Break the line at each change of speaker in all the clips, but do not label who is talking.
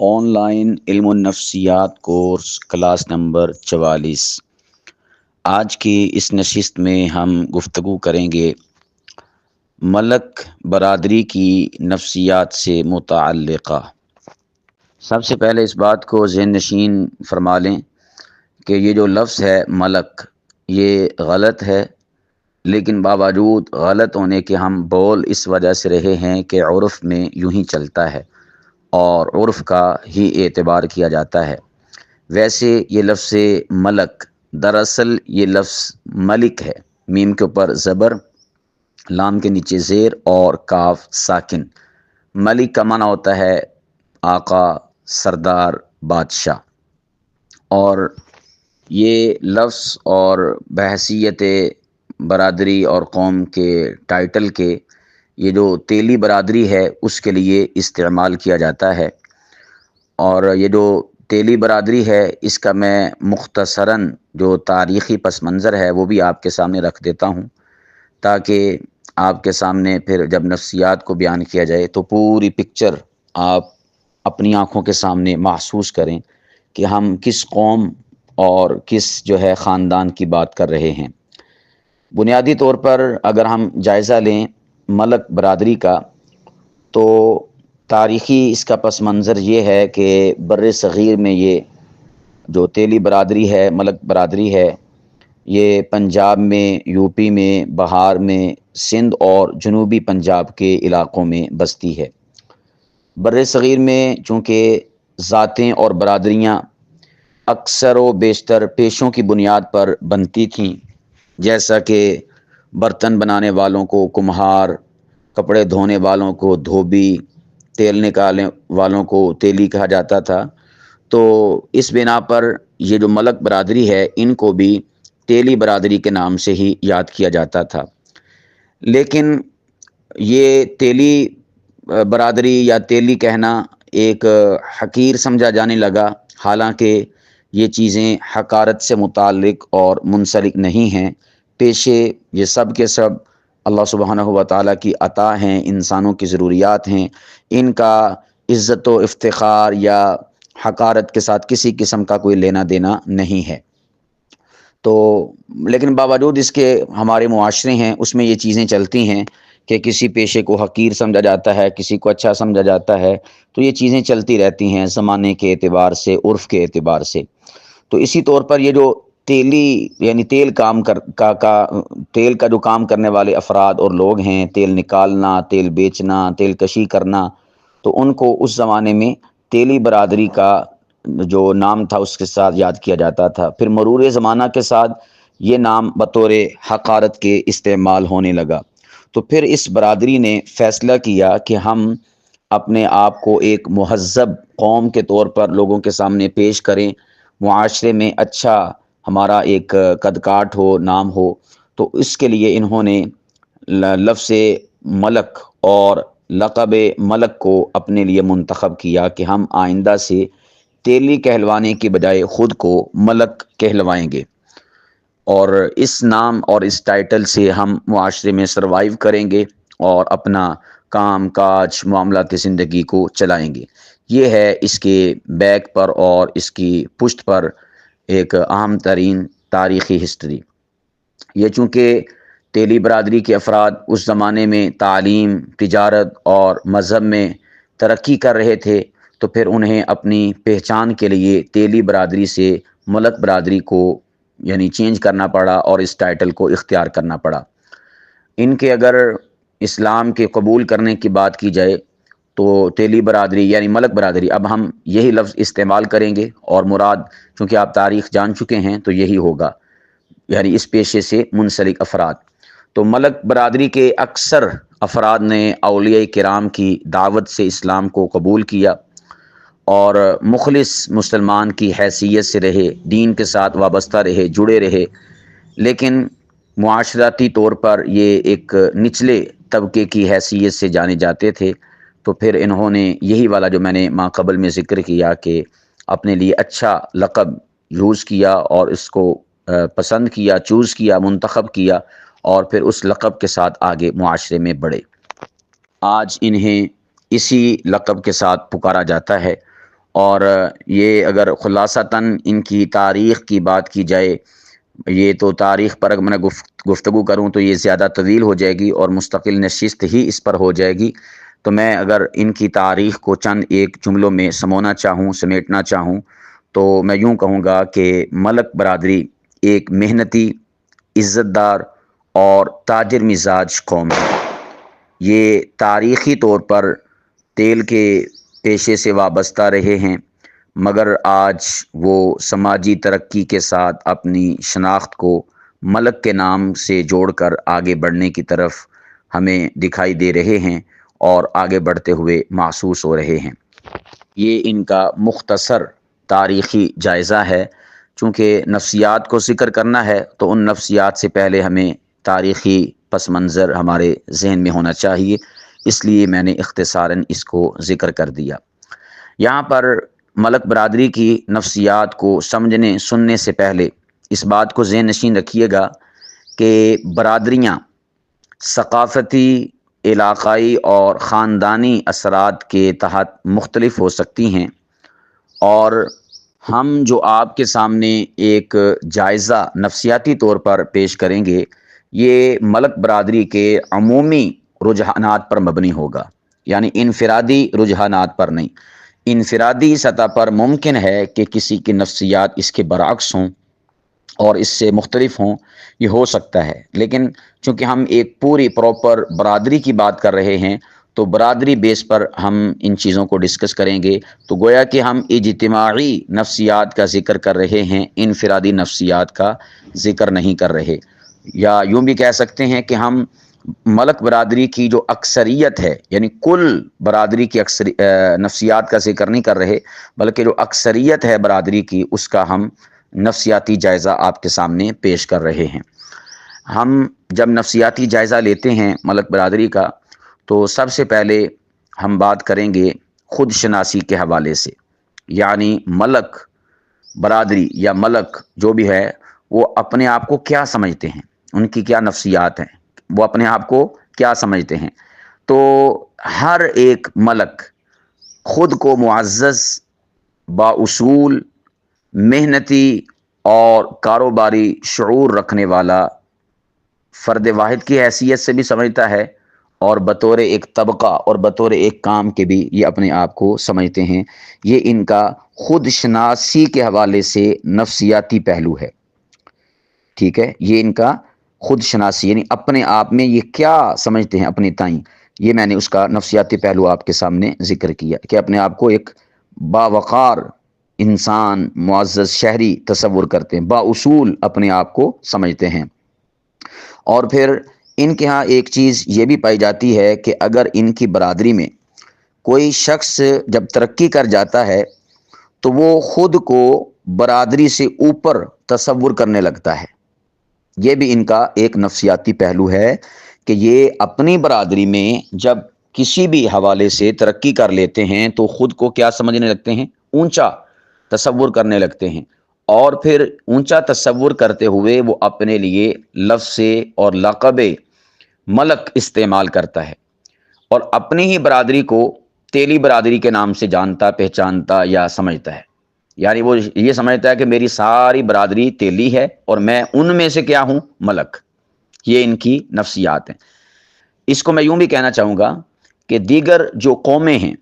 On line علم النفسیات course class number 44۔ آج کی اس نشست میں ہم گفتگو کریں گے ملک برادری کی نفسیات سے متعلقہ۔ سب سے پہلے اس بات کو ذہن نشین فرما لیں کہ یہ جو لفظ ہے ملک، یہ غلط ہے، لیکن باوجود غلط ہونے کے ہم بول اس وجہ سے رہے ہیں کہ عرف میں یوں ہی چلتا ہے اور عرف کا ہی اعتبار کیا جاتا ہے۔ ویسے یہ لفظ ملک دراصل یہ لفظ ملک ہے، میم کے اوپر زبر، لام کے نیچے زیر اور کاف ساکن۔ ملک کا معنی ہوتا ہے آقا، سردار، بادشاہ۔ اور یہ لفظ اور بحیثیت برادری اور قوم کے ٹائٹل کے یہ جو تیلی برادری ہے اس کے لیے استعمال کیا جاتا ہے۔ اور یہ جو تیلی برادری ہے اس کا میں مختصراً جو تاریخی پس منظر ہے وہ بھی آپ کے سامنے رکھ دیتا ہوں، تاکہ آپ کے سامنے پھر جب نفسیات کو بیان کیا جائے تو پوری پکچر آپ اپنی آنکھوں کے سامنے محسوس کریں کہ ہم کس قوم اور کس جو ہے خاندان کی بات کر رہے ہیں۔ بنیادی طور پر اگر ہم جائزہ لیں ملک برادری کا، تو تاریخی اس کا پس منظر یہ ہے کہ بر صغیر میں یہ جو تیلی برادری ہے، ملک برادری ہے، یہ پنجاب میں، یو پی میں، بہار میں، سندھ اور جنوبی پنجاب کے علاقوں میں بستی ہے۔ بر صغیر میں چونکہ ذاتیں اور برادریاں اکثر و بیشتر پیشوں کی بنیاد پر بنتی تھیں، جیسا کہ برتن بنانے والوں کو کمہار، کپڑے دھونے والوں کو دھوبی، تیل نکالنے والوں کو تیلی کہا جاتا تھا، تو اس بنا پر یہ جو ملک برادری ہے ان کو بھی تیلی برادری کے نام سے ہی یاد کیا جاتا تھا۔ لیکن یہ تیلی برادری یا تیلی کہنا ایک حقیر سمجھا جانے لگا، حالانکہ یہ چیزیں حقارت سے متعلق اور منسلک نہیں ہیں۔ پیشے یہ سب کے سب اللہ سبحانہ و تعالیٰ کی عطا ہیں، انسانوں کی ضروریات ہیں، ان کا عزت و افتخار یا حقارت کے ساتھ کسی قسم کا کوئی لینا دینا نہیں ہے۔ تو لیکن باوجود اس کے ہمارے معاشرے ہیں اس میں یہ چیزیں چلتی ہیں کہ کسی پیشے کو حقیر سمجھا جاتا ہے، کسی کو اچھا سمجھا جاتا ہے، تو یہ چیزیں چلتی رہتی ہیں زمانے کے اعتبار سے، عرف کے اعتبار سے۔ تو اسی طور پر یہ جو تیلی یعنی تیل تیل کا جو کام کرنے والے افراد اور لوگ ہیں، تیل نکالنا، تیل بیچنا، تیل کشی کرنا، تو ان کو اس زمانے میں تیلی برادری کا جو نام تھا اس کے ساتھ یاد کیا جاتا تھا۔ پھر مرور زمانہ کے ساتھ یہ نام بطور حقارت کے استعمال ہونے لگا، تو پھر اس برادری نے فیصلہ کیا کہ ہم اپنے آپ کو ایک مہذب قوم کے طور پر لوگوں کے سامنے پیش کریں، معاشرے میں اچھا ہمارا ایک قد کاٹ ہو، نام ہو۔ تو اس کے لیے انہوں نے لفظ ملک اور لقب ملک کو اپنے لیے منتخب کیا کہ ہم آئندہ سے تیلی کہلوانے کی بجائے خود کو ملک کہلوائیں گے، اور اس نام اور اس ٹائٹل سے ہم معاشرے میں سروائیو کریں گے اور اپنا کام کاج معاملات زندگی کو چلائیں گے۔ یہ ہے اس کے بیک پر اور اس کی پشت پر ایک اہم ترین تاریخی ہسٹری۔ یہ چونکہ تیلی برادری کے افراد اس زمانے میں تعلیم، تجارت اور مذہب میں ترقی کر رہے تھے، تو پھر انہیں اپنی پہچان کے لیے تیلی برادری سے ملک برادری کو یعنی چینج کرنا پڑا اور اس ٹائٹل کو اختیار کرنا پڑا۔ ان کے اگر اسلام کے قبول کرنے کی بات کی جائے تو تیلی برادری یعنی ملک برادری، اب ہم یہی لفظ استعمال کریں گے اور مراد چونکہ آپ تاریخ جان چکے ہیں تو یہی ہوگا، یعنی اس پیشے سے منسلک افراد۔ تو ملک برادری کے اکثر افراد نے اولیاء کرام کی دعوت سے اسلام کو قبول کیا اور مخلص مسلمان کی حیثیت سے رہے، دین کے ساتھ وابستہ رہے، جڑے رہے، لیکن معاشرتی طور پر یہ ایک نچلے طبقے کی حیثیت سے جانے جاتے تھے۔ تو پھر انہوں نے یہی والا جو میں نے ماں قبل میں ذکر کیا کہ اپنے لیے اچھا لقب یوز کیا اور اس کو پسند کیا، چوز کیا، منتخب کیا، اور پھر اس لقب کے ساتھ آگے معاشرے میں بڑھے۔ آج انہیں اسی لقب کے ساتھ پکارا جاتا ہے اور یہ اگر خلاصتاً ان کی تاریخ کی بات کی جائے، یہ تو تاریخ پر اگر میں گفتگو کروں تو یہ زیادہ طویل ہو جائے گی اور مستقل نشست ہی اس پر ہو جائے گی. تو میں اگر ان کی تاریخ کو چند ایک جملوں میں سمونا چاہوں، سمیٹنا چاہوں، تو میں یوں کہوں گا کہ ملک برادری ایک محنتی، عزت دار اور تاجر مزاج قوم ہے. یہ تاریخی طور پر تیل کے پیشے سے وابستہ رہے ہیں، مگر آج وہ سماجی ترقی کے ساتھ اپنی شناخت کو ملک کے نام سے جوڑ کر آگے بڑھنے کی طرف ہمیں دکھائی دے رہے ہیں اور آگے بڑھتے ہوئے محسوس ہو رہے ہیں. یہ ان کا مختصر تاریخی جائزہ ہے. چونکہ نفسیات کو ذکر کرنا ہے تو ان نفسیات سے پہلے ہمیں تاریخی پس منظر ہمارے ذہن میں ہونا چاہیے، اس لیے میں نے اختصاراً اس کو ذکر کر دیا. یہاں پر ملک برادری کی نفسیات کو سمجھنے سننے سے پہلے اس بات کو ذہن نشین رکھیے گا کہ برادریاں ثقافتی، علاقائی اور خاندانی اثرات کے تحت مختلف ہو سکتی ہیں، اور ہم جو آپ کے سامنے ایک جائزہ نفسیاتی طور پر پیش کریں گے یہ ملک برادری کے عمومی رجحانات پر مبنی ہوگا، یعنی انفرادی رجحانات پر نہیں. انفرادی سطح پر ممکن ہے کہ کسی کی نفسیات اس کے برعکس ہوں اور اس سے مختلف ہوں، یہ ہو سکتا ہے، لیکن چونکہ ہم ایک پوری پراپر برادری کی بات کر رہے ہیں تو برادری بیس پر ہم ان چیزوں کو ڈسکس کریں گے. تو گویا کہ ہم اجتماعی نفسیات کا ذکر کر رہے ہیں، انفرادی نفسیات کا ذکر نہیں کر رہے. یا یوں بھی کہہ سکتے ہیں کہ ہم ملک برادری کی جو اکثریت ہے، یعنی کل برادری کی نفسیات کا ذکر نہیں کر رہے، بلکہ جو اکثریت ہے برادری کی اس کا ہم نفسیاتی جائزہ آپ کے سامنے پیش کر رہے ہیں. ہم جب نفسیاتی جائزہ لیتے ہیں ملک برادری کا تو سب سے پہلے ہم بات کریں گے خود شناسی کے حوالے سے، یعنی ملک برادری یا ملک جو بھی ہے وہ اپنے آپ کو کیا سمجھتے ہیں، ان کی کیا نفسیات ہیں، وہ اپنے آپ کو کیا سمجھتے ہیں. تو ہر ایک ملک خود کو معزز، بااصول، محنتی اور کاروباری شعور رکھنے والا فرد واحد کی حیثیت سے بھی سمجھتا ہے، اور بطور ایک طبقہ اور بطور ایک کام کے بھی یہ اپنے آپ کو سمجھتے ہیں. یہ ان کا خود شناسی کے حوالے سے نفسیاتی پہلو ہے. ٹھیک ہے، یہ ان کا خود شناسی یعنی اپنے آپ میں یہ کیا سمجھتے ہیں اپنی تائیں، یہ میں نے اس کا نفسیاتی پہلو آپ کے سامنے ذکر کیا کہ اپنے آپ کو ایک باوقار انسان، معزز شہری تصور کرتے ہیں، بااصول اپنے آپ کو سمجھتے ہیں. اور پھر ان کے ہاں ایک چیز یہ بھی پائی جاتی ہے کہ اگر ان کی برادری میں کوئی شخص جب ترقی کر جاتا ہے تو وہ خود کو برادری سے اوپر تصور کرنے لگتا ہے. یہ بھی ان کا ایک نفسیاتی پہلو ہے کہ یہ اپنی برادری میں جب کسی بھی حوالے سے ترقی کر لیتے ہیں تو خود کو کیا سمجھنے لگتے ہیں، اونچا تصور کرنے لگتے ہیں. اور پھر اونچا تصور کرتے ہوئے وہ اپنے لیے لفظ اور لقب ملک استعمال کرتا ہے، اور اپنی ہی برادری کو تیلی برادری کے نام سے جانتا، پہچانتا یا سمجھتا ہے. یعنی وہ یہ سمجھتا ہے کہ میری ساری برادری تیلی ہے اور میں ان میں سے کیا ہوں، ملک. یہ ان کی نفسیات ہیں. اس کو میں یوں بھی کہنا چاہوں گا کہ دیگر جو قومیں ہیں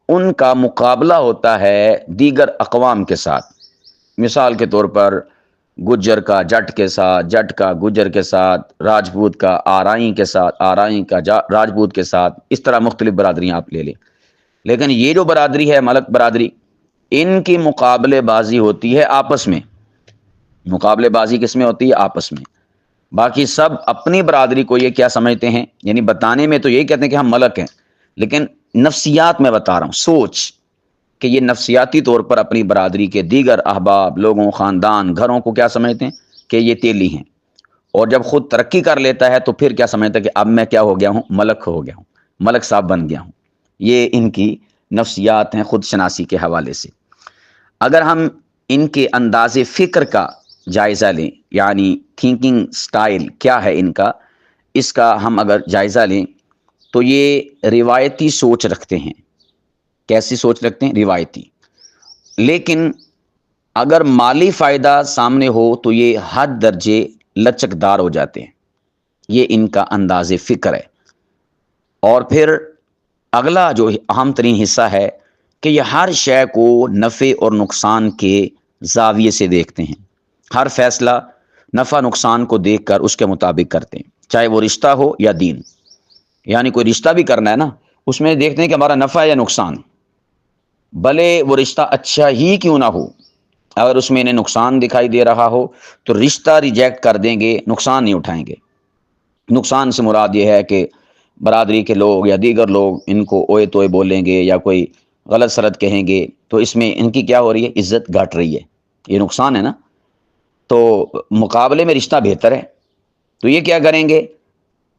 ان کا مقابلہ ہوتا ہے دیگر اقوام کے ساتھ. مثال کے طور پر گجر کا جٹ کے ساتھ، جٹ کا گجر کے ساتھ، راجپوت کا آرائیں کے ساتھ، آرائیں کا راجپوت کے ساتھ، اس طرح مختلف برادریاں آپ لے لیں. لیکن یہ جو برادری ہے ملک برادری، ان کی مقابلے بازی ہوتی ہے آپس میں. مقابلے بازی کس میں ہوتی ہے؟ آپس میں. باقی سب اپنی برادری کو یہ کیا سمجھتے ہیں، یعنی بتانے میں تو یہی کہتے ہیں کہ ہم ملک ہیں، لیکن نفسیات میں بتا رہا ہوں، سوچ کہ یہ نفسیاتی طور پر اپنی برادری کے دیگر احباب، لوگوں، خاندان، گھروں کو کیا سمجھتے ہیں کہ یہ تیلی ہیں. اور جب خود ترقی کر لیتا ہے تو پھر کیا سمجھتا ہے کہ اب میں کیا ہو گیا ہوں، ملک ہو گیا ہوں، ملک صاحب بن گیا ہوں. یہ ان کی نفسیات ہیں خود شناسی کے حوالے سے. اگر ہم ان کے انداز فکر کا جائزہ لیں، یعنی تھنکنگ سٹائل کیا ہے ان کا، اس کا ہم اگر جائزہ لیں تو یہ روایتی سوچ رکھتے ہیں. کیسی سوچ رکھتے ہیں؟ روایتی. لیکن اگر مالی فائدہ سامنے ہو تو یہ حد درجے لچکدار ہو جاتے ہیں. یہ ان کا انداز فکر ہے. اور پھر اگلا جو اہم ترین حصہ ہے کہ یہ ہر شے کو نفع اور نقصان کے زاویے سے دیکھتے ہیں. ہر فیصلہ نفع نقصان کو دیکھ کر اس کے مطابق کرتے ہیں، چاہے وہ رشتہ ہو یا دین. یعنی کوئی رشتہ بھی کرنا ہے نا، اس میں دیکھتے ہیں کہ ہمارا نفع ہے یا نقصان. بھلے وہ رشتہ اچھا ہی کیوں نہ ہو، اگر اس میں انہیں نقصان دکھائی دے رہا ہو تو رشتہ ریجیکٹ کر دیں گے، نقصان نہیں اٹھائیں گے. نقصان سے مراد یہ ہے کہ برادری کے لوگ یا دیگر لوگ ان کو اوئے توئے بولیں گے یا کوئی غلط سلط کہیں گے، تو اس میں ان کی کیا ہو رہی ہے؟ عزت گھٹ رہی ہے. یہ نقصان ہے نا. تو مقابلے میں رشتہ بہتر ہے. تو یہ کیا کریں گے؟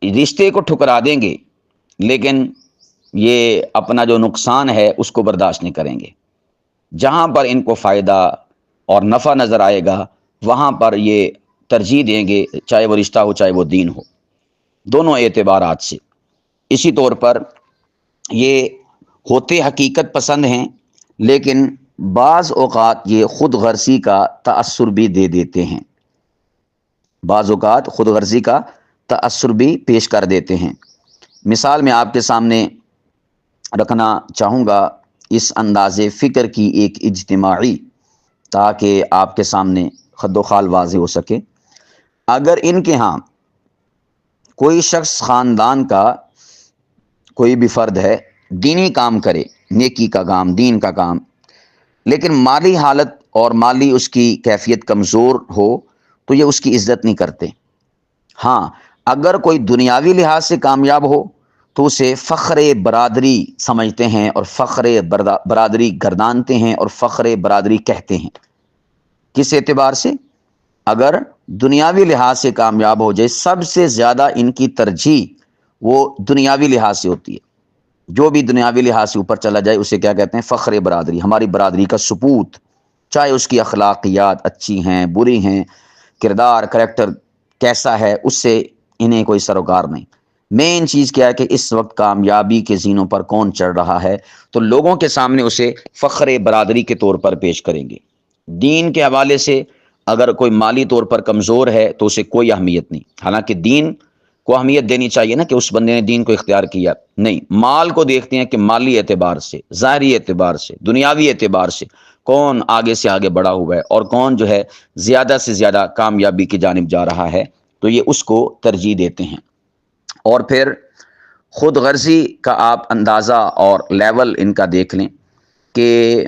رشتے کو ٹھکرا دیں گے، لیکن یہ اپنا جو نقصان ہے اس کو برداشت نہیں کریں گے. جہاں پر ان کو فائدہ اور نفع نظر آئے گا وہاں پر یہ ترجیح دیں گے، چاہے وہ رشتہ ہو چاہے وہ دین ہو، دونوں اعتبارات سے. اسی طور پر یہ ہوتے حقیقت پسند ہیں، لیکن بعض اوقات یہ خود غرضی کا تأثر بھی دے دیتے ہیں. بعض اوقات خود غرضی کا تأثر بھی پیش کر دیتے ہیں. مثال میں آپ کے سامنے رکھنا چاہوں گا اس انداز فکر کی ایک اجتماعی، تاکہ آپ کے سامنے خد و خال واضح ہو سکے. اگر ان کے ہاں کوئی شخص خاندان کا کوئی بھی فرد ہے، دینی کام کرے، نیکی کا کام، دین کا کام، لیکن مالی حالت اور مالی اس کی کیفیت کمزور ہو تو یہ اس کی عزت نہیں کرتے. ہاں اگر کوئی دنیاوی لحاظ سے کامیاب ہو تو اسے فخر برادری سمجھتے ہیں اور فخر برادری گردانتے ہیں اور فخر برادری کہتے ہیں. کس اعتبار سے؟ اگر دنیاوی لحاظ سے کامیاب ہو جائے، سب سے زیادہ ان کی ترجیح وہ دنیاوی لحاظ سے ہوتی ہے. جو بھی دنیاوی لحاظ سے اوپر چلا جائے اسے کیا کہتے ہیں؟ فخر برادری، ہماری برادری کا ثبوت، چاہے اس کی اخلاقیات اچھی ہیں بری ہیں، کردار کریکٹر کیسا ہے، اس سے انہیں کوئی سروکار نہیں. مین چیز کیا ہے کہ اس وقت کامیابی کے زینوں پر کون چڑھ رہا ہے، تو لوگوں کے سامنے اسے فخر برادری کے طور پر پیش کریں گے. دین کے حوالے سے اگر کوئی مالی طور پر کمزور ہے تو اسے کوئی اہمیت نہیں. حالانکہ دین کو اہمیت دینی چاہیے نا کہ اس بندے نے دین کو اختیار کیا. نہیں، مال کو دیکھتے ہیں کہ مالی اعتبار سے، ظاہری اعتبار سے، دنیاوی اعتبار سے کون آگے سے آگے بڑھا ہوا ہے اور کون جو ہے زیادہ سے زیادہ کامیابی کی جانب جا رہا ہے، تو یہ اس کو ترجیح دیتے ہیں. اور پھر خود غرضی کا آپ اندازہ اور لیول ان کا دیکھ لیں کہ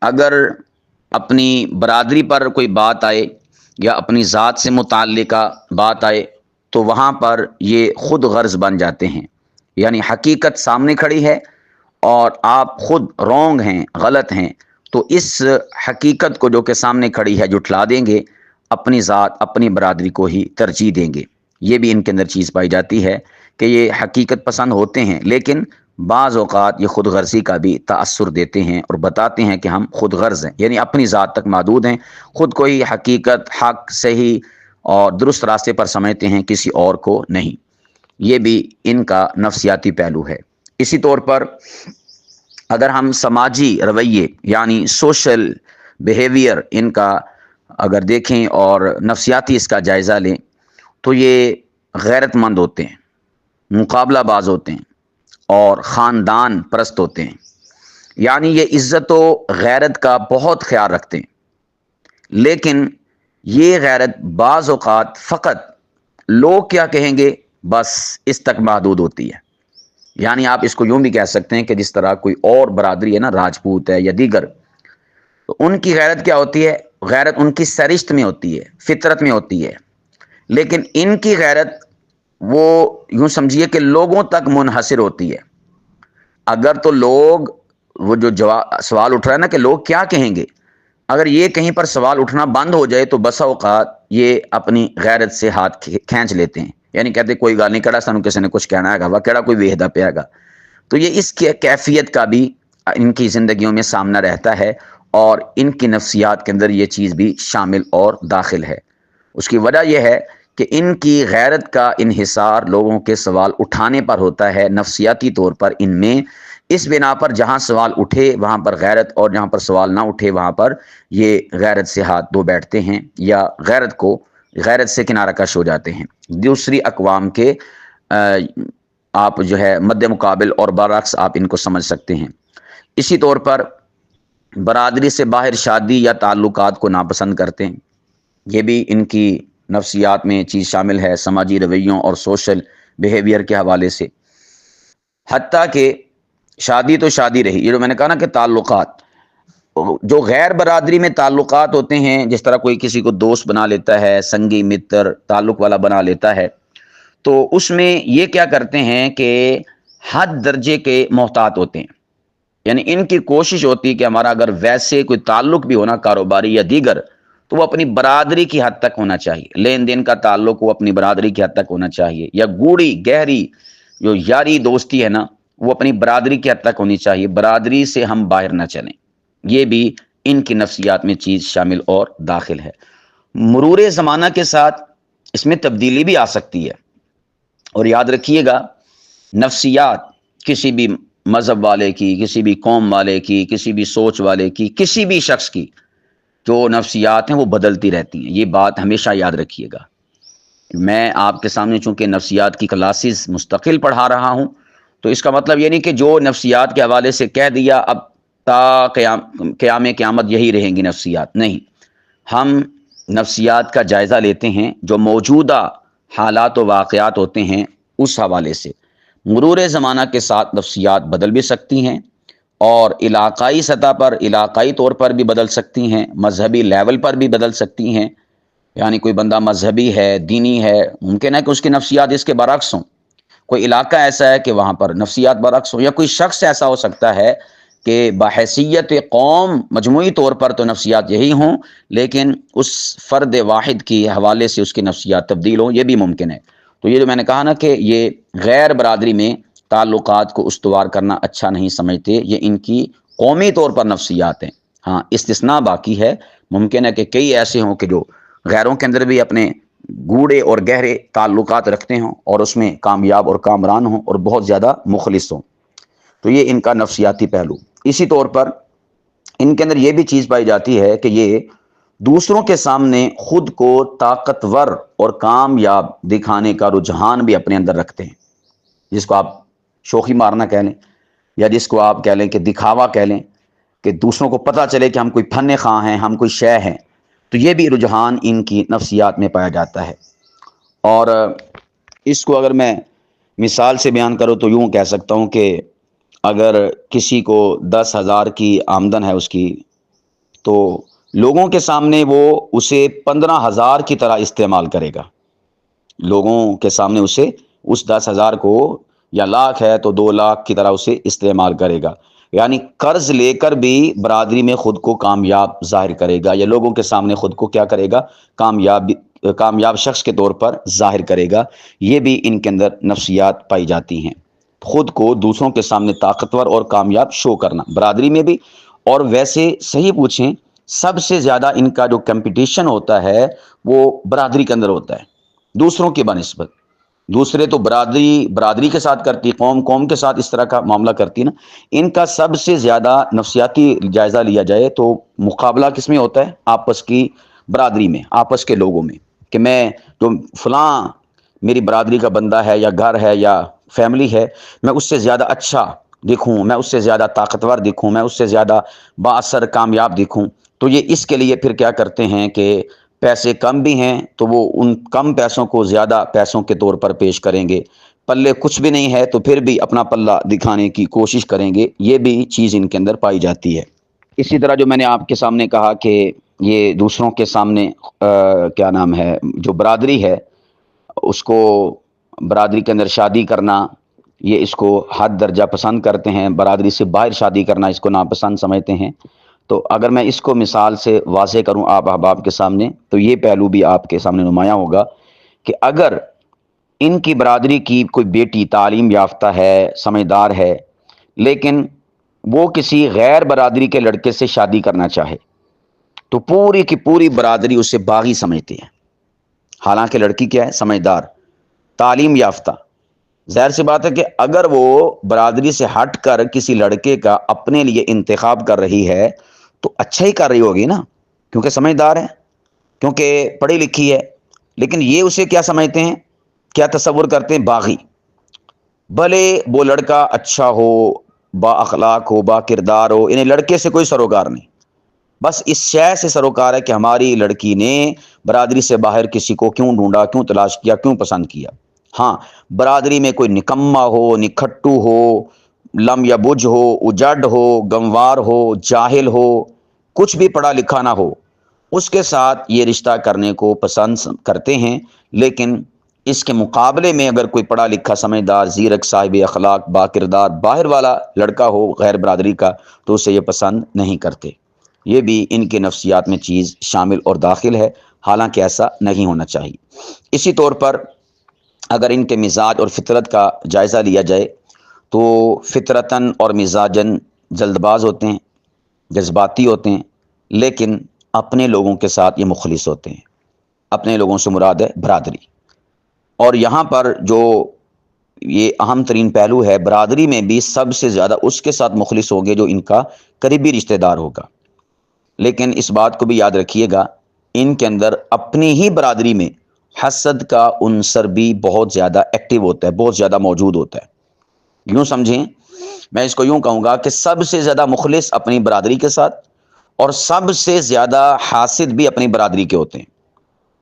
اگر اپنی برادری پر کوئی بات آئے یا اپنی ذات سے متعلقہ بات آئے تو وہاں پر یہ خود غرض بن جاتے ہیں. یعنی حقیقت سامنے کھڑی ہے اور آپ خود رونگ ہیں، غلط ہیں، تو اس حقیقت کو جو کہ سامنے کھڑی ہے جھٹلا دیں گے، اپنی ذات اپنی برادری کو ہی ترجیح دیں گے. یہ بھی ان کے اندر چیز پائی جاتی ہے کہ یہ حقیقت پسند ہوتے ہیں، لیکن بعض اوقات یہ خود غرضی کا بھی تأثر دیتے ہیں اور بتاتے ہیں کہ ہم خود غرض ہیں، یعنی اپنی ذات تک محدود ہیں، خود کو ہی حقیقت، حق، صحیح اور درست راستے پر سمجھتے ہیں، کسی اور کو نہیں. یہ بھی ان کا نفسیاتی پہلو ہے. اسی طور پر اگر ہم سماجی رویے یعنی سوشل بیہیویئر ان کا اگر دیکھیں اور نفسیاتی اس کا جائزہ لیں تو یہ غیرت مند ہوتے ہیں، مقابلہ باز ہوتے ہیں اور خاندان پرست ہوتے ہیں. یعنی یہ عزت و غیرت کا بہت خیال رکھتے ہیں، لیکن یہ غیرت بعض اوقات فقط لوگ کیا کہیں گے بس اس تک محدود ہوتی ہے. یعنی آپ اس کو یوں بھی کہہ سکتے ہیں کہ جس طرح کوئی اور برادری ہے نا، راجپوت ہے یا دیگر، تو ان کی غیرت کیا ہوتی ہے؟ غیرت ان کی سرشت میں ہوتی ہے، فطرت میں ہوتی ہے. لیکن ان کی غیرت وہ یوں سمجھیے کہ لوگوں تک منحصر ہوتی ہے. اگر تو لوگ وہ جو سوال اٹھ رہا ہے نا کہ لوگ کیا کہیں گے، اگر یہ کہیں پر سوال اٹھنا بند ہو جائے تو بسا اوقات یہ اپنی غیرت سے ہاتھ کھینچ لیتے ہیں. یعنی کہتے کوئی گال نہیں کڑا سانو کسی نے کچھ کہنا ہے گا، کہڑا کوئی ویہدا پیا گا. تو یہ اس کی کیفیت کا بھی ان کی زندگیوں میں سامنا رہتا ہے اور ان کی نفسیات کے اندر یہ چیز بھی شامل اور داخل ہے. اس کی وجہ یہ ہے کہ ان کی غیرت کا انحصار لوگوں کے سوال اٹھانے پر ہوتا ہے. نفسیاتی طور پر ان میں اس بنا پر جہاں سوال اٹھے وہاں پر غیرت، اور جہاں پر سوال نہ اٹھے وہاں پر یہ غیرت سے ہاتھ دھو بیٹھتے ہیں یا غیرت سے کنارہ کش ہو جاتے ہیں۔ دوسری اقوام کے آپ جو ہے مد مقابل اور برعکس آپ ان کو سمجھ سکتے ہیں۔ اسی طور پر برادری سے باہر شادی یا تعلقات کو ناپسند کرتے ہیں، یہ بھی ان کی نفسیات میں چیز شامل ہے، سماجی رویوں اور سوشل بیہیویئر کے حوالے سے۔ حتیٰ کہ شادی تو شادی رہی، یہ جو میں نے کہا نا کہ تعلقات، جو غیر برادری میں تعلقات ہوتے ہیں، جس طرح کوئی کسی کو دوست بنا لیتا ہے، سنگی متر تعلق والا بنا لیتا ہے، تو اس میں یہ کیا کرتے ہیں کہ حد درجے کے محتاط ہوتے ہیں، یعنی ان کی کوشش ہوتی ہے کہ ہمارا اگر ویسے کوئی تعلق بھی ہونا کاروباری یا دیگر، تو وہ اپنی برادری کی حد تک ہونا چاہیے، لین دین کا تعلق وہ اپنی برادری کی حد تک ہونا چاہیے، یا گوڑی گہری جو یاری دوستی ہے نا وہ اپنی برادری کی حد تک ہونی چاہیے، برادری سے ہم باہر نہ چلیں۔ یہ بھی ان کی نفسیات میں چیز شامل اور داخل ہے۔ مرور زمانہ کے ساتھ اس میں تبدیلی بھی آ سکتی ہے، اور یاد رکھیے گا نفسیات کسی بھی مذہب والے کی، کسی بھی قوم والے کی، کسی بھی سوچ والے کی، کسی بھی شخص کی جو نفسیات ہیں وہ بدلتی رہتی ہیں، یہ بات ہمیشہ یاد رکھیے گا۔ میں آپ کے سامنے چونکہ نفسیات کی کلاسز مستقل پڑھا رہا ہوں، تو اس کا مطلب یہ نہیں کہ جو نفسیات کے حوالے سے کہہ دیا اب تا قیامت یہی رہیں گی نفسیات، نہیں، ہم نفسیات کا جائزہ لیتے ہیں جو موجودہ حالات و واقعات ہوتے ہیں اس حوالے سے۔ مرور زمانہ کے ساتھ نفسیات بدل بھی سکتی ہیں، اور علاقائی سطح پر، علاقائی طور پر بھی بدل سکتی ہیں، مذہبی لیول پر بھی بدل سکتی ہیں، یعنی کوئی بندہ مذہبی ہے، دینی ہے، ممکن ہے کہ اس کی نفسیات اس کے برعکس ہوں، کوئی علاقہ ایسا ہے کہ وہاں پر نفسیات برعکس ہوں، یا کوئی شخص ایسا ہو سکتا ہے کہ بحیثیت قوم مجموعی طور پر تو نفسیات یہی ہوں، لیکن اس فرد واحد کی حوالے سے اس کی نفسیات تبدیل ہوں، یہ بھی ممکن ہے۔ تو یہ جو میں نے کہا نا کہ یہ غیر برادری میں تعلقات کو استوار کرنا اچھا نہیں سمجھتے، یہ ان کی قومی طور پر نفسیات ہیں۔ ہاں استثناء باقی ہے، ممکن ہے کہ کئی ایسے ہوں کہ جو غیروں کے اندر بھی اپنے گوڑے اور گہرے تعلقات رکھتے ہوں اور اس میں کامیاب اور کامران ہوں اور بہت زیادہ مخلص ہوں، تو یہ ان کا نفسیاتی پہلو۔ اسی طور پر ان کے اندر یہ بھی چیز پائی جاتی ہے کہ یہ دوسروں کے سامنے خود کو طاقتور اور کامیاب دکھانے کا رجحان بھی اپنے اندر رکھتے ہیں، جس کو آپ شوخی مارنا کہہ لیں، یا جس کو آپ کہہ لیں کہ دکھاوا کہہ لیں، کہ دوسروں کو پتہ چلے کہ ہم کوئی فن خواں ہیں، ہم کوئی شے ہیں، تو یہ بھی رجحان ان کی نفسیات میں پایا جاتا ہے۔ اور اس کو اگر میں مثال سے بیان کروں تو یوں کہہ سکتا ہوں کہ اگر کسی کو 10,000 کی آمدن ہے اس کی، تو لوگوں کے سامنے وہ اسے 15,000 کی طرح استعمال کرے گا، لوگوں کے سامنے اسے اس 10,000 کو، یا لاکھ ہے تو 2,00,000 کی طرح اسے استعمال کرے گا، یعنی قرض لے کر بھی برادری میں خود کو کامیاب ظاہر کرے گا، یا لوگوں کے سامنے خود کو کیا کرے گا، کامیاب شخص کے طور پر ظاہر کرے گا۔ یہ بھی ان کے اندر نفسیات پائی جاتی ہیں، خود کو دوسروں کے سامنے طاقتور اور کامیاب شو کرنا، برادری میں بھی۔ اور ویسے صحیح پوچھیں، سب سے زیادہ ان کا جو کمپٹیشن ہوتا ہے وہ برادری کے اندر ہوتا ہے، دوسروں کی بنسبت۔ دوسرے تو برادری کے ساتھ کرتی، قوم کے ساتھ اس طرح کا معاملہ کرتی نا، ان کا سب سے زیادہ نفسیاتی جائزہ لیا جائے تو مقابلہ کس میں ہوتا ہے؟ آپس کی برادری میں، آپس کے لوگوں میں، کہ میں جو فلاں میری برادری کا بندہ ہے یا گھر ہے یا فیملی ہے، میں اس سے زیادہ اچھا دکھوں، میں اس سے زیادہ طاقتور دکھوں، میں اس سے زیادہ با اثر کامیاب دکھوں۔ تو یہ اس کے لیے پھر کیا کرتے ہیں کہ پیسے کم بھی ہیں تو وہ ان کم پیسوں کو زیادہ پیسوں کے طور پر پیش کریں گے، پلے کچھ بھی نہیں ہے تو پھر بھی اپنا پلہ دکھانے کی کوشش کریں گے، یہ بھی چیز ان کے اندر پائی جاتی ہے۔ اسی طرح جو میں نے آپ کے سامنے کہا کہ یہ دوسروں کے سامنے کیا نام ہے، جو برادری ہے اس کو، برادری کے اندر شادی کرنا، یہ اس کو حد درجہ پسند کرتے ہیں، برادری سے باہر شادی کرنا اس کو ناپسند سمجھتے ہیں۔ تو اگر میں اس کو مثال سے واضح کروں آپ احباب کے سامنے، تو یہ پہلو بھی آپ کے سامنے نمایاں ہوگا کہ اگر ان کی برادری کی کوئی بیٹی تعلیم یافتہ ہے، سمجھدار ہے، لیکن وہ کسی غیر برادری کے لڑکے سے شادی کرنا چاہے، تو پوری کی پوری برادری اسے باغی سمجھتی ہے، حالانکہ لڑکی کیا ہے؟ سمجھدار، تعلیم یافتہ، ظاہر سی بات ہے کہ اگر وہ برادری سے ہٹ کر کسی لڑکے کا اپنے لیے انتخاب کر رہی ہے تو اچھا ہی کر رہی ہوگی نا، کیونکہ سمجھدار ہے، کیونکہ پڑھی لکھی ہے۔ لیکن یہ اسے کیا سمجھتے ہیں، کیا تصور کرتے ہیں؟ باغی۔ بھلے وہ لڑکا اچھا ہو، با اخلاق ہو، با کردار ہو، انہیں لڑکے سے کوئی سروکار نہیں، بس اس شے سے سروکار ہے کہ ہماری لڑکی نے برادری سے باہر کسی کو کیوں ڈھونڈا، کیوں تلاش کیا، کیوں پسند کیا۔ ہاں، برادری میں کوئی نکما ہو، نکھٹو ہو، لم یا بج ہو، اجڑ ہو، گنوار ہو، جاہل ہو، کچھ بھی پڑھا لکھا نہ ہو، اس کے ساتھ یہ رشتہ کرنے کو پسند کرتے ہیں۔ لیکن اس کے مقابلے میں اگر کوئی پڑھا لکھا، سمجھدار، زیرک، صاحب اخلاق، با کردار، باہر والا لڑکا ہو غیر برادری کا تو اسے یہ پسند نہیں کرتے۔ یہ بھی ان کے نفسیات میں چیز شامل اور داخل ہے، حالانکہ ایسا نہیں ہونا چاہیے۔ اسی طور پر اگر ان کے مزاج اور فطرت کا جائزہ لیا جائے تو فطرتاً اور مزاجاً جلد باز ہوتے ہیں، جذباتی ہوتے ہیں، لیکن اپنے لوگوں کے ساتھ یہ مخلص ہوتے ہیں۔ اپنے لوگوں سے مراد ہے برادری۔ اور یہاں پر جو یہ اہم ترین پہلو ہے، برادری میں بھی سب سے زیادہ اس کے ساتھ مخلص ہوگے جو ان کا قریبی رشتہ دار ہوگا۔ لیکن اس بات کو بھی یاد رکھیے گا، ان کے اندر اپنی ہی برادری میں حسد کا عنصر بھی بہت زیادہ ایکٹیو ہوتا ہے، بہت زیادہ موجود ہوتا ہے۔ یوں سمجھیں، میں اس کو یوں کہوں گا کہ سب سے زیادہ مخلص اپنی برادری کے ساتھ اور سب سے زیادہ حاسد بھی اپنی برادری کے ہوتے ہیں۔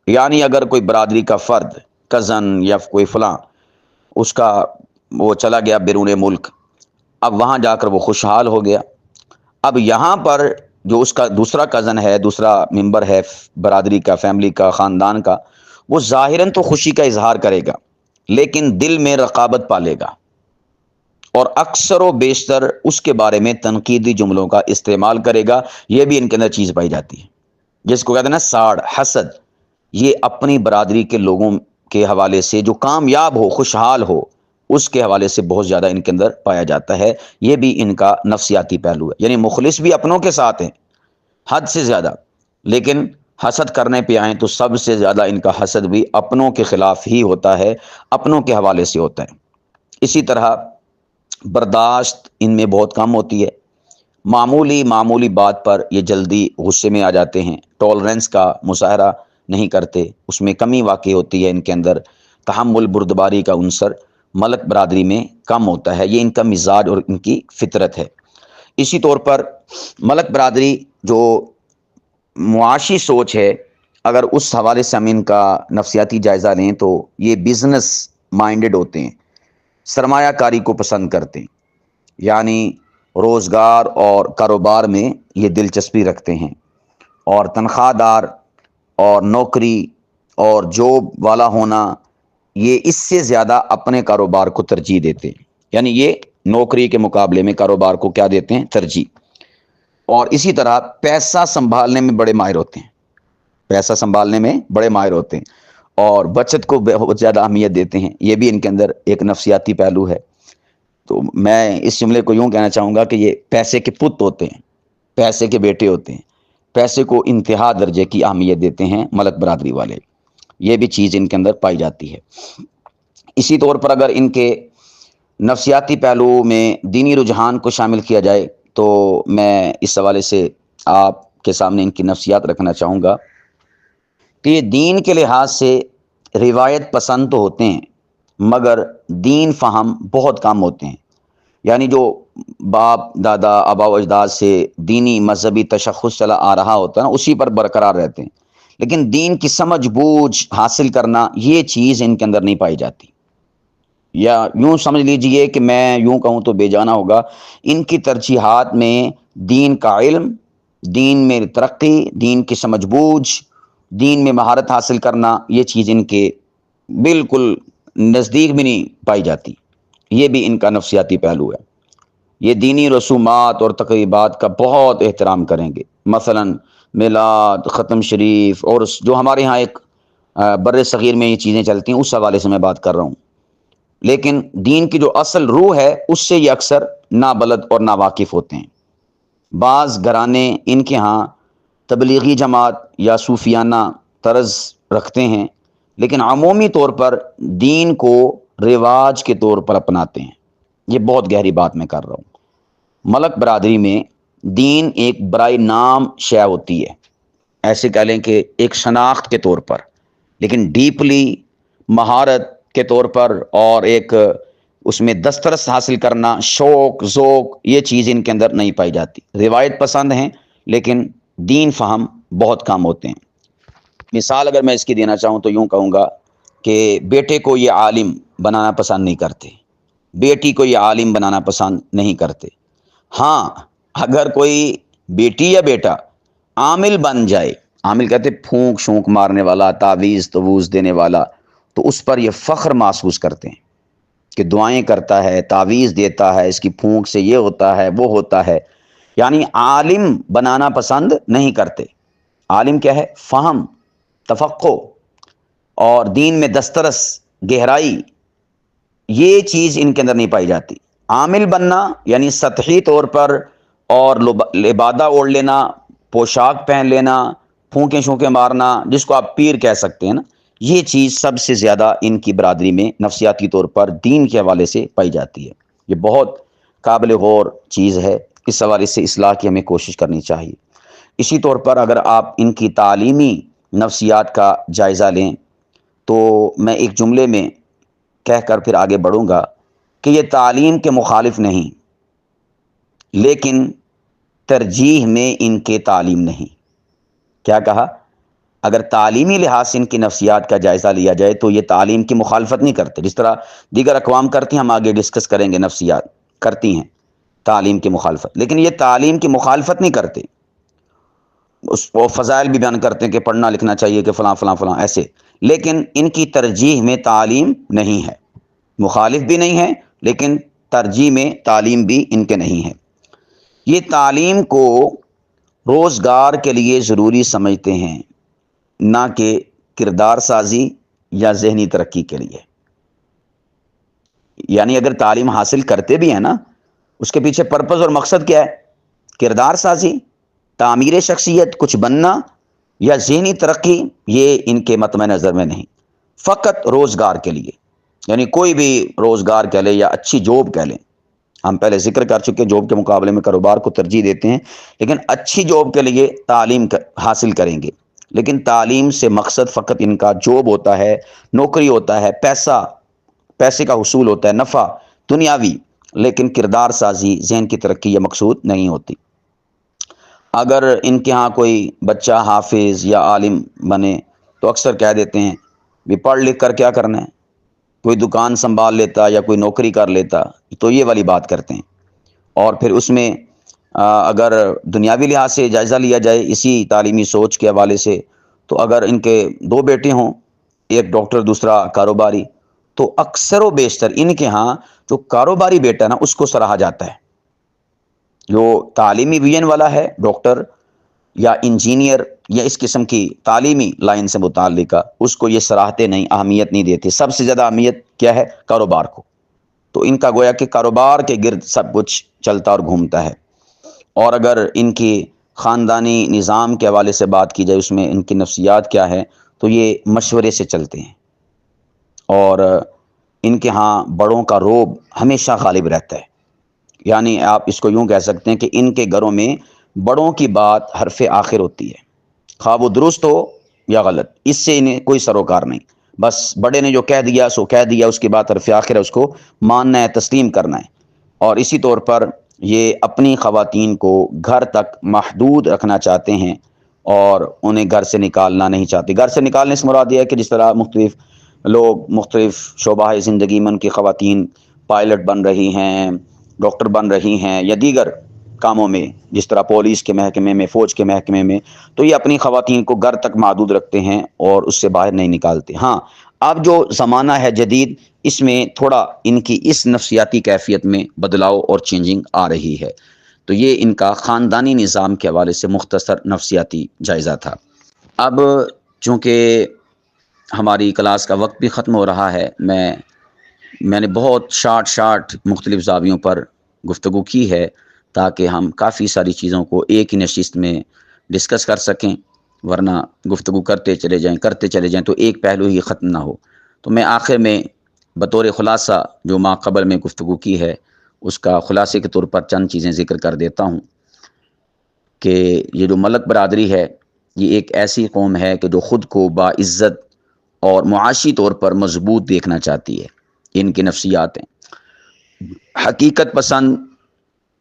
یعنی اگر کوئی برادری کا فرد، کزن یا کوئی فلاں، اس کا وہ چلا گیا بیرون ملک، اب وہاں جا کر وہ خوشحال ہو گیا، اب یہاں پر جو اس کا دوسرا کزن ہے، دوسرا ممبر ہے برادری کا، فیملی کا، خاندان کا، وہ ظاہراً تو خوشی کا اظہار کرے گا لیکن دل میں رقابت پالے گا اور اکثر و بیشتر اس کے بارے میں تنقیدی جملوں کا استعمال کرے گا۔ یہ بھی ان کے اندر چیز پائی جاتی ہے جس کو کہتے ہیں نا ساڑ، حسد۔ یہ اپنی برادری کے لوگوں کے حوالے سے جو کامیاب ہو، خوشحال ہو، اس کے حوالے سے بہت زیادہ ان کے اندر پایا جاتا ہے۔ یہ بھی ان کا نفسیاتی پہلو ہے، یعنی مخلص بھی اپنوں کے ساتھ ہیں حد سے زیادہ، لیکن حسد کرنے پہ آئیں تو سب سے زیادہ ان کا حسد بھی اپنوں کے خلاف ہی ہوتا ہے، اپنوں کے حوالے سے ہوتا ہے۔ اسی طرح برداشت ان میں بہت کم ہوتی ہے، معمولی بات پر یہ جلدی غصے میں آ جاتے ہیں، ٹالرنس کا مظاہرہ نہیں کرتے، اس میں کمی واقع ہوتی ہے ان کے اندر۔ تحمل، بردباری کا عنصر ملک برادری میں کم ہوتا ہے، یہ ان کا مزاج اور ان کی فطرت ہے۔ اسی طور پر ملک برادری جو معاشی سوچ ہے، اگر اس حوالے سے ہم ان کا نفسیاتی جائزہ لیں تو یہ بزنس مائنڈڈ ہوتے ہیں، سرمایہ کاری کو پسند کرتے ہیں، یعنی روزگار اور کاروبار میں یہ دلچسپی رکھتے ہیں، اور تنخواہ دار اور نوکری اور جاب والا ہونا، یہ اس سے زیادہ اپنے کاروبار کو ترجیح دیتے ہیں، یعنی یہ نوکری کے مقابلے میں کاروبار کو کیا دیتے ہیں؟ ترجیح۔ اور اسی طرح پیسہ سنبھالنے میں بڑے ماہر ہوتے ہیں، پیسہ سنبھالنے میں بڑے ماہر ہوتے ہیں اور بچت کو بہت زیادہ اہمیت دیتے ہیں۔ یہ بھی ان کے اندر ایک نفسیاتی پہلو ہے۔ تو میں اس جملے کو یوں کہنا چاہوں گا کہ یہ پیسے کے پت ہوتے ہیں، پیسے کے بیٹے ہوتے ہیں، پیسے کو انتہا درجے کی اہمیت دیتے ہیں ملک برادری والے۔ یہ بھی چیز ان کے اندر پائی جاتی ہے۔ اسی طور پر اگر ان کے نفسیاتی پہلو میں دینی رجحان کو شامل کیا جائے تو میں اس حوالے سے آپ کے سامنے ان کی نفسیات رکھنا چاہوں گا کہ یہ دین کے لحاظ سے روایت پسند تو ہوتے ہیں مگر دین فہم بہت کم ہوتے ہیں، یعنی جو باپ دادا آبا و اجداد سے دینی مذہبی تشخص چلا آ رہا ہوتا ہے نا، اسی پر برقرار رہتے ہیں، لیکن دین کی سمجھ بوجھ حاصل کرنا یہ چیز ان کے اندر نہیں پائی جاتی۔ یا یوں سمجھ لیجئے کہ میں یوں کہوں تو بے جانا ہوگا، ان کی ترجیحات میں دین کا علم، دین میں ترقی، دین کی سمجھ بوجھ، دین میں مہارت حاصل کرنا، یہ چیز ان کے بالکل نزدیک بھی نہیں پائی جاتی۔ یہ بھی ان کا نفسیاتی پہلو ہے۔ یہ دینی رسومات اور تقریبات کا بہت احترام کریں گے، مثلا میلاد، ختم شریف، اور جو ہمارے ہاں ایک بر صغیر میں یہ چیزیں چلتی ہیں اس حوالے سے میں بات کر رہا ہوں، لیکن دین کی جو اصل روح ہے اس سے یہ اکثر نابلد اور ناواقف ہوتے ہیں۔ بعض گھرانے ان کے ہاں تبلیغی جماعت یا صوفیانہ طرز رکھتے ہیں، لیکن عمومی طور پر دین کو رواج کے طور پر اپناتے ہیں۔ یہ بہت گہری بات میں کر رہا ہوں۔ ملک برادری میں دین ایک برائے نام شے ہوتی ہے، ایسے کہہ لیں کہ ایک شناخت کے طور پر، لیکن ڈیپلی مہارت کے طور پر اور ایک اس میں دسترس حاصل کرنا، شوق ذوق، یہ چیز ان کے اندر نہیں پائی جاتی۔ روایت پسند ہیں لیکن دین فہم بہت کم ہوتے ہیں۔ مثال اگر میں اس کی دینا چاہوں تو یوں کہوں گا کہ بیٹے کو یہ عالم بنانا پسند نہیں کرتے، بیٹی کو یہ عالم بنانا پسند نہیں کرتے۔ ہاں، اگر کوئی بیٹی یا بیٹا عامل بن جائے، عامل کہتے پھونک شونک مارنے والا، تعویذ تووز دینے والا، تو اس پر یہ فخر محسوس کرتے ہیں کہ دعائیں کرتا ہے، تعویذ دیتا ہے، اس کی پھونک سے یہ ہوتا ہے وہ ہوتا ہے، یعنی عالم بنانا پسند نہیں کرتے۔ عالم کیا ہے؟ فہم، تفقہ اور دین میں دسترس، گہرائی، یہ چیز ان کے اندر نہیں پائی جاتی۔ عامل بننا یعنی سطحی طور پر اور لبادہ اوڑھ لینا، پوشاک پہن لینا، پھونکیں شونکیں مارنا، جس کو آپ پیر کہہ سکتے ہیں نا، یہ چیز سب سے زیادہ ان کی برادری میں نفسیاتی طور پر دین کے حوالے سے پائی جاتی ہے۔ یہ بہت قابل غور چیز ہے، اس حوالے سے اصلاح کی ہمیں کوشش کرنی چاہیے۔ اسی طور پر اگر آپ ان کی تعلیمی نفسیات کا جائزہ لیں تو میں ایک جملے میں کہہ کر پھر آگے بڑھوں گا کہ یہ تعلیم کے مخالف نہیں، لیکن ترجیح میں ان کے تعلیم نہیں۔ کیا کہا؟ اگر تعلیمی لحاظ سے ان کی نفسیات کا جائزہ لیا جائے تو یہ تعلیم کی مخالفت نہیں کرتے، جس طرح دیگر اقوام کرتی ہیں، ہم آگے ڈسکس کریں گے، نفسیات کرتی ہیں تعلیم کی مخالفت، لیکن یہ تعلیم کی مخالفت نہیں کرتے۔ اس کو فضائل بھی بیان کرتے ہیں کہ پڑھنا لکھنا چاہیے، کہ فلاں فلاں فلاں ایسے، لیکن ان کی ترجیح میں تعلیم نہیں ہے، مخالف بھی نہیں ہے لیکن ترجیح میں تعلیم بھی ان کے نہیں ہے۔ یہ تعلیم کو روزگار کے لیے ضروری سمجھتے ہیں، نہ کہ کردار سازی یا ذہنی ترقی کے لیے۔ یعنی اگر تعلیم حاصل کرتے بھی ہیں نا، اس کے پیچھے پرپز اور مقصد کیا ہے؟ کردار سازی، تعمیر شخصیت، کچھ بننا یا ذہنی ترقی، یہ ان کے مطمع نظر میں نہیں، فقط روزگار کے لیے۔ یعنی کوئی بھی روزگار کہہ لیں یا اچھی جاب کہہ لیں، ہم پہلے ذکر کر چکے جاب کے مقابلے میں کاروبار کو ترجیح دیتے ہیں، لیکن اچھی جاب کے لیے تعلیم حاصل کریں گے، لیکن تعلیم سے مقصد فقط ان کا جاب ہوتا ہے، نوکری ہوتا ہے، پیسے کا حصول ہوتا ہے، نفع دنیاوی، لیکن کردار سازی، ذہن کی ترقی یہ مقصود نہیں ہوتی۔ اگر ان کے ہاں کوئی بچہ حافظ یا عالم بنے تو اکثر کہہ دیتے ہیں بھی پڑھ لکھ کر کیا کرنا ہے، کوئی دکان سنبھال لیتا یا کوئی نوکری کر لیتا، تو یہ والی بات کرتے ہیں۔ اور پھر اس میں اگر دنیاوی لحاظ سے جائزہ لیا جائے اسی تعلیمی سوچ کے حوالے سے، تو اگر ان کے دو بیٹے ہوں، ایک ڈاکٹر دوسرا کاروباری، تو اکثر و بیشتر ان کے ہاں جو کاروباری بیٹا نا، اس کو سراہا جاتا ہے۔ جو تعلیمی ویژن والا ہے، ڈاکٹر یا انجینئر یا اس قسم کی تعلیمی لائن سے متعلقہ، اس کو یہ سراہتے نہیں، اہمیت نہیں دیتے۔ سب سے زیادہ اہمیت کیا ہے؟ کاروبار کو۔ تو ان کا گویا کہ کاروبار کے گرد سب کچھ چلتا اور گھومتا ہے۔ اور اگر ان کی خاندانی نظام کے حوالے سے بات کی جائے، اس میں ان کی نفسیات کیا ہے، تو یہ مشورے سے چلتے ہیں، اور ان کے ہاں بڑوں کا روب ہمیشہ غالب رہتا ہے۔ یعنی آپ اس کو یوں کہہ سکتے ہیں کہ ان کے گھروں میں بڑوں کی بات حرف آخر ہوتی ہے، خواہ وہ درست ہو یا غلط، اس سے انہیں کوئی سروکار نہیں۔ بس بڑے نے جو کہہ دیا سو کہہ دیا، اس کے بعد حرف آخر ہے، اس کو ماننا ہے، تسلیم کرنا ہے۔ اور اسی طور پر یہ اپنی خواتین کو گھر تک محدود رکھنا چاہتے ہیں اور انہیں گھر سے نکالنا نہیں چاہتے۔ گھر سے نکالنے سے مراد یہ ہے کہ جس طرح مختلف لوگ مختلف شعبہ زندگی میں ان کی خواتین پائلٹ بن رہی ہیں، ڈاکٹر بن رہی ہیں، یا دیگر کاموں میں، جس طرح پولیس کے محکمے میں، فوج کے محکمے میں، تو یہ اپنی خواتین کو گھر تک محدود رکھتے ہیں اور اس سے باہر نہیں نکالتے۔ ہاں، اب جو زمانہ ہے جدید، اس میں تھوڑا ان کی اس نفسیاتی کیفیت میں بدلاؤ اور چینجنگ آ رہی ہے۔ تو یہ ان کا خاندانی نظام کے حوالے سے مختصر نفسیاتی جائزہ تھا۔ اب چونکہ ہماری کلاس کا وقت بھی ختم ہو رہا ہے، میں نے بہت شارٹ مختلف زاویوں پر گفتگو کی ہے تاکہ ہم کافی ساری چیزوں کو ایک ہی نشست میں ڈسکس کر سکیں، ورنہ گفتگو کرتے چلے جائیں تو ایک پہلو ہی ختم نہ ہو۔ تو میں آخر میں بطور خلاصہ جو ماقبل میں گفتگو کی ہے اس کا خلاصے کے طور پر چند چیزیں ذکر کر دیتا ہوں کہ یہ جو ملک برادری ہے یہ ایک ایسی قوم ہے کہ جو خود کو باعزت اور معاشی طور پر مضبوط دیکھنا چاہتی ہے. ان کی نفسیات ہیں حقیقت پسند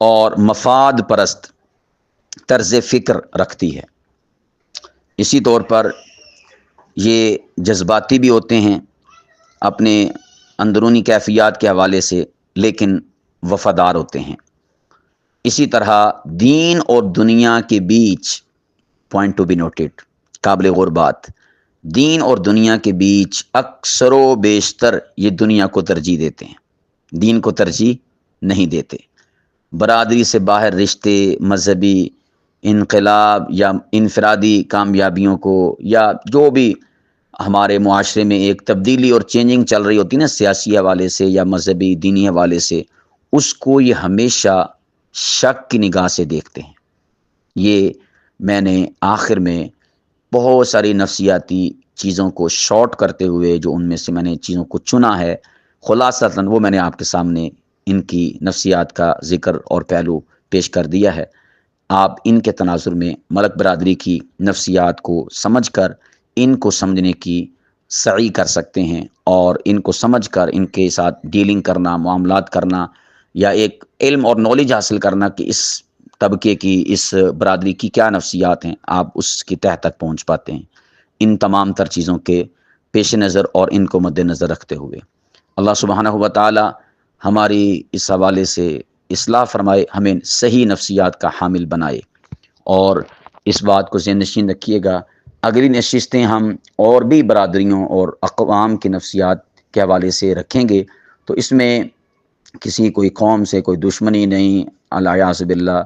اور مفاد پرست طرز فکر رکھتی ہے. اسی طور پر یہ جذباتی بھی ہوتے ہیں اپنے اندرونی کیفیات کے حوالے سے، لیکن وفادار ہوتے ہیں. اسی طرح دین اور دنیا کے بیچ، پوائنٹ ٹو بی نوٹڈ، قابل غور بات، دین اور دنیا کے بیچ اکثر و بیشتر یہ دنیا کو ترجیح دیتے ہیں، دین کو ترجیح نہیں دیتے. برادری سے باہر رشتے، مذہبی انقلاب یا انفرادی کامیابیوں کو، یا جو بھی ہمارے معاشرے میں ایک تبدیلی اور چینجنگ چل رہی ہوتی ہے نا، سیاسی حوالے سے یا مذہبی دینی حوالے سے، اس کو یہ ہمیشہ شک کی نگاہ سے دیکھتے ہیں. یہ میں نے آخر میں بہت ساری نفسیاتی چیزوں کو شارٹ کرتے ہوئے جو ان میں سے میں نے چیزوں کو چنا ہے، خلاصتاً وہ میں نے آپ کے سامنے ان کی نفسیات کا ذکر اور پہلو پیش کر دیا ہے. آپ ان کے تناظر میں ملک برادری کی نفسیات کو سمجھ کر ان کو سمجھنے کی سعی کر سکتے ہیں، اور ان کو سمجھ کر ان کے ساتھ ڈیلنگ کرنا، معاملات کرنا، یا ایک علم اور نالج حاصل کرنا کہ اس طبقے کی، اس برادری کی کیا نفسیات ہیں، آپ اس کی تہہ تک پہنچ پاتے ہیں. ان تمام تر چیزوں کے پیش نظر اور ان کو مد نظر رکھتے ہوئے اللہ سبحانہ و تعالی ہماری اس حوالے سے اصلاح فرمائے، ہمیں صحیح نفسیات کا حامل بنائے. اور اس بات کو ذہن نشین رکھیے گا، اگلی نشستیں ہم اور بھی برادریوں اور اقوام کی نفسیات کے حوالے سے رکھیں گے، تو اس میں کسی کوئی قوم سے کوئی دشمنی نہیں، الیاذ باللہ،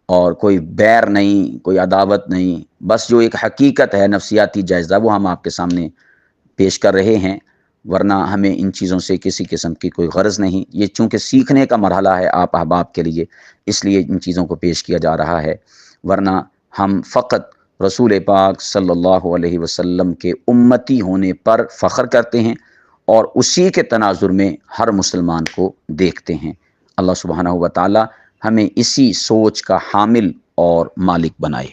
اور کوئی بیر نہیں، کوئی عداوت نہیں، بس جو ایک حقیقت ہے نفسیاتی جائزہ وہ ہم آپ کے سامنے پیش کر رہے ہیں. ورنہ ہمیں ان چیزوں سے کسی قسم کی کوئی غرض نہیں. یہ چونکہ سیکھنے کا مرحلہ ہے آپ احباب کے لیے، اس لیے ان چیزوں کو پیش کیا جا رہا ہے. ورنہ ہم فقط رسول پاک صلی اللہ علیہ وسلم کے امتی ہونے پر فخر کرتے ہیں اور اسی کے تناظر میں ہر مسلمان کو دیکھتے ہیں. اللہ سبحانہ و تعالی ہمیں اسی سوچ کا حامل اور مالک بنائے.